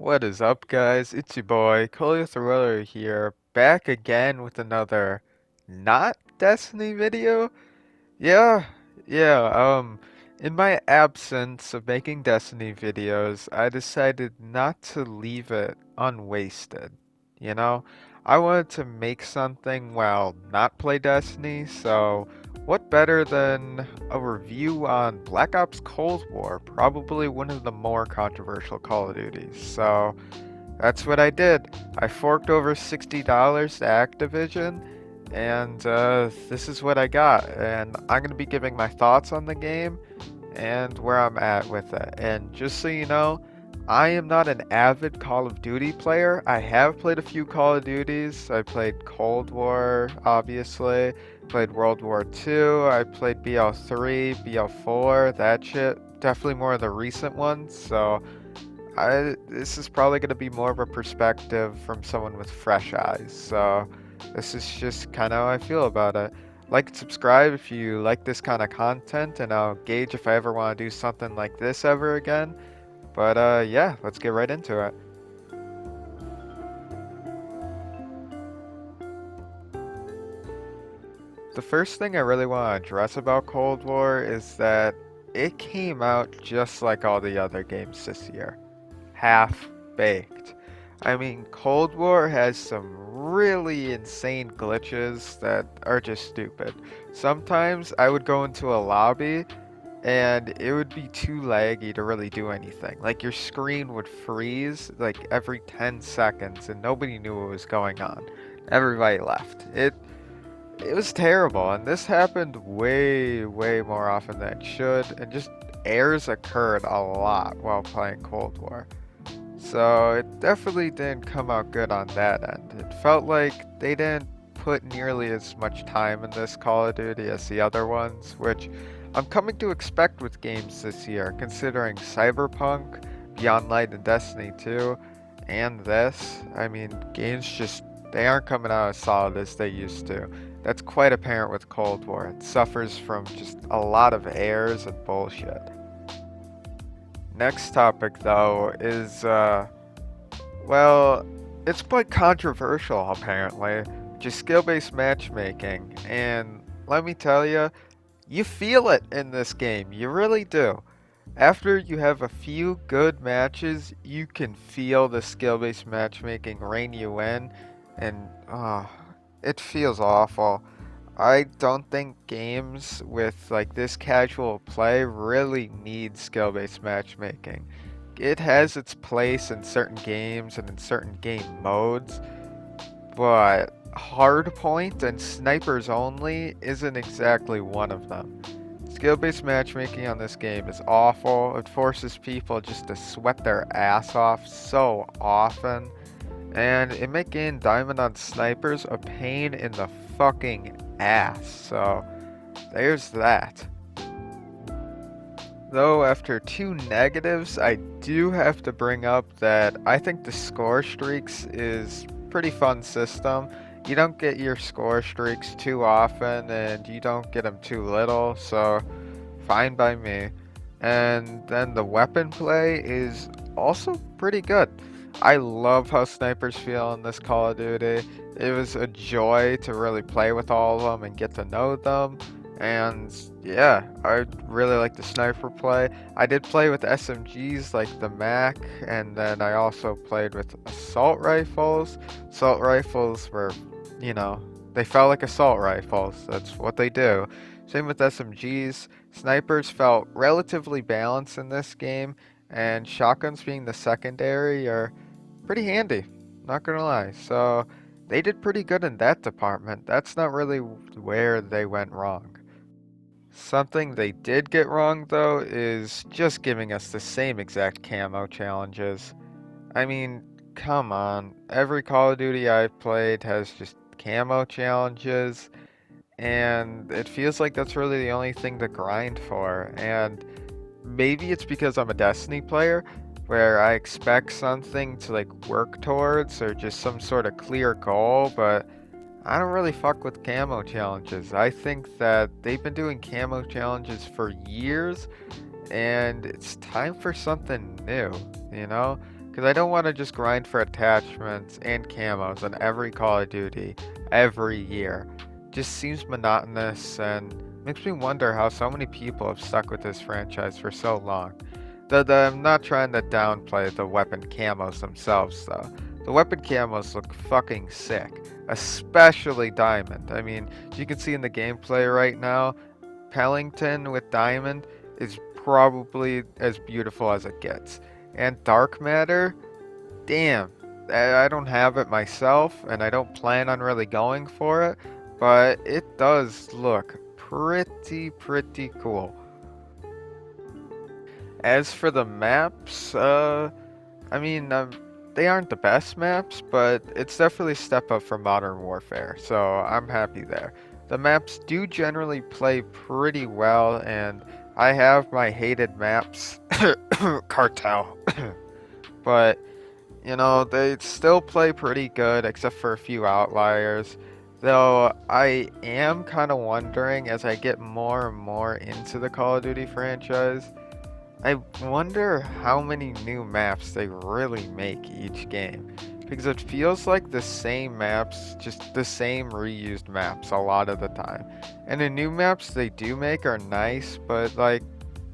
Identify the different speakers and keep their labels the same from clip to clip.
Speaker 1: What is up, guys? It's your boy, Coley Thriller here, back again with another not Destiny video. Yeah, yeah, in my absence of making Destiny videos, I decided not to leave it unwasted. You know, I wanted to make something while not play Destiny, so what better than a review on Black Ops Cold War, probably one of the more controversial Call of Duties. So that's what I did. I forked over $60 to Activision, and this is what I got. And I'm going to be giving my thoughts on the game and where I'm at with it. And just so you know, I am not an avid Call of Duty player. I have played a few Call of Duties. I played Cold War, obviously. Played World War II. I played BL3, BL4, that shit. Definitely more of the recent ones. So this is probably going to be more of a perspective from someone with fresh eyes. So this is just kind of how I feel about it. Like and subscribe if you like this kind of content, and I'll gauge if I ever want to do something like this ever again. But yeah, let's get right into it. The first thing I really want to address about Cold War is that it came out just like all the other games this year. Half baked. I mean, Cold War has some really insane glitches that are just stupid. Sometimes I would go into a lobby and it would be too laggy to really do anything. Like your screen would freeze like every 10 seconds and nobody knew what was going on. Everybody left. It was terrible, and this happened way more often than it should, and just errors occurred a lot while playing Cold War. So it definitely didn't come out good on that end. It felt like they didn't put nearly as much time in this Call of Duty as the other ones, which I'm coming to expect with games this year, considering Cyberpunk, Beyond Light, and Destiny 2, and this. I mean, games just, they aren't coming out as solid as they used to. That's quite apparent with Cold War. It suffers from just a lot of errors and bullshit. Next topic, though, is, well, it's quite controversial, apparently, just skill-based matchmaking. And let me tell you, you feel it in this game. You really do. After you have a few good matches, you can feel the skill-based matchmaking rein you in, and it feels awful. I don't think games with like this casual play really need skill-based matchmaking. It has its place in certain games and in certain game modes, but hardpoint and snipers only isn't exactly one of them. Skill-based matchmaking on this game is awful. It forces people just to sweat their ass off so often. And it make getting diamond on snipers a pain in the fucking ass. So there's that. Though after two negatives, I do have to bring up that I think the score streaks is pretty fun system. You don't get your score streaks too often and you don't get them too little, so fine by me. And then the weapon play is also pretty good. I love how snipers feel in this Call of Duty. It was a joy to really play with all of them and get to know them. And yeah, I really like the sniper play. I did play with SMGs like the Mac, and then I also played with assault rifles. Assault rifles were, you know, they felt like assault rifles. That's what they do. Same with SMGs. Snipers felt relatively balanced in this game, and shotguns being the secondary are pretty handy, not gonna lie. So they did pretty good in that department. That's not really where they went wrong. Something they did get wrong, though, is just giving us the same exact camo challenges. I mean, come on. Every Call of Duty I've played has just camo challenges, and it feels like that's really the only thing to grind for. And maybe it's because I'm a Destiny player, where I expect something to like work towards or just some sort of clear goal, but I don't really fuck with camo challenges. I think that they've been doing camo challenges for years, and it's time for something new, you know? because I don't want to just grind for attachments and camos on every Call of Duty every year. Just seems monotonous and makes me wonder how so many people have stuck with this franchise for so long. I'm not trying to downplay the weapon camos themselves, though. The weapon camos look fucking sick, especially Diamond. I mean, you can see in the gameplay right now, Pellington with Diamond is probably as beautiful as it gets. And Dark Matter, damn, I don't have it myself, and I don't plan on really going for it, but it does look pretty cool. As for the maps, I mean, they aren't the best maps, but it's definitely a step up from Modern Warfare, so I'm happy there. The maps do generally play pretty well, and I have my hated maps, Cartel, but they still play pretty good, except for a few outliers. Though I am kind of wondering as I get more and more into the Call of Duty franchise, I wonder how many new maps they really make each game. Because it feels like the same maps, just the same reused maps a lot of the time. And the new maps they do make are nice, but like,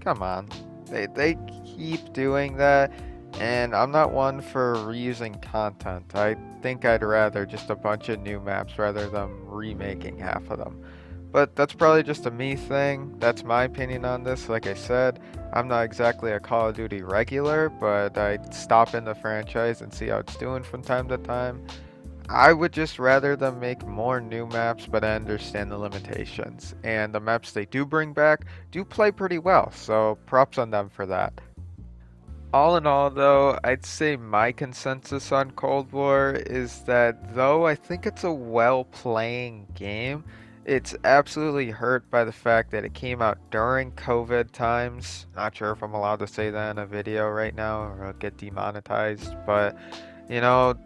Speaker 1: come on. They keep doing that, and I'm not one for reusing content. I think I'd rather just a bunch of new maps rather than remaking half of them. But that's probably just a me thing. That's my opinion on this. Like I said, I'm not exactly a Call of Duty regular, but I stop in the franchise and see how it's doing from time to time. I would just rather them make more new maps, but I understand the limitations. And the maps they do bring back do play pretty well, so props on them for that. All in all, though, I'd say my consensus on Cold War is that though I think it's a well playing game, it's absolutely hurt by the fact that it came out during COVID times. Not sure if I'm allowed to say that in a video right now or I'll get demonetized, but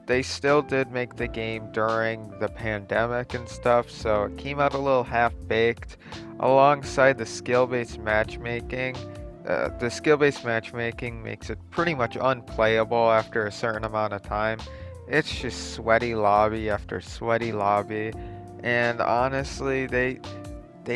Speaker 1: they still did make the game during the pandemic and stuff, so it came out a little half baked alongside the skill based matchmaking. The skill-based matchmaking makes it pretty much unplayable after a certain amount of time. It's just sweaty lobby after sweaty lobby, and honestly, they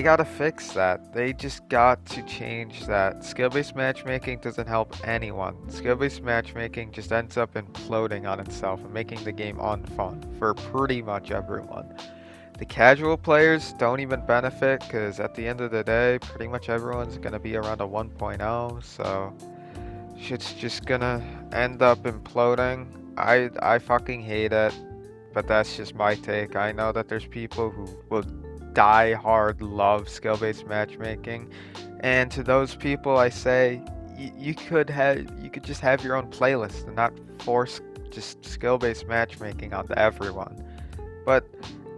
Speaker 1: gotta fix that. They just got to change that. Skill-based matchmaking doesn't help anyone. Skill-based matchmaking just ends up imploding on itself and making the game unfun for pretty much everyone. The casual players don't even benefit because at the end of the day, pretty much everyone's going to be around a 1.0, so shit's just going to end up imploding. I fucking hate it, but that's just my take. I know that there's people who will die hard love skill-based matchmaking, and to those people I say you could just have your own playlist and not force just skill-based matchmaking onto everyone. But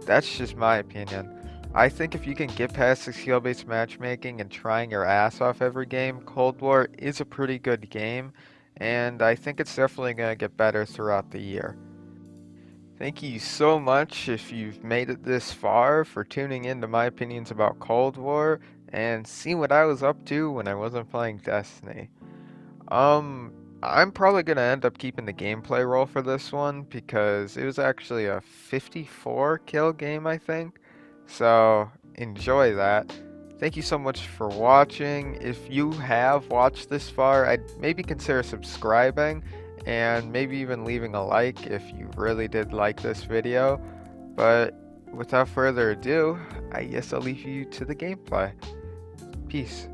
Speaker 1: that's just my opinion. I think if you can get past the skill-based matchmaking and trying your ass off every game, Cold War is a pretty good game, and I think it's definitely going to get better throughout the year. Thank you so much if you've made it this far for tuning in to my opinions about Cold War and see what I was up to when I wasn't playing Destiny. I'm probably going to end up keeping the gameplay roll for this one because it was actually a 54 kill game, I think. So enjoy that. Thank you so much for watching. If you have watched this far, I'd maybe consider subscribing and maybe even leaving a like if you really did like this video. But without further ado, I guess I'll leave you to the gameplay. Peace.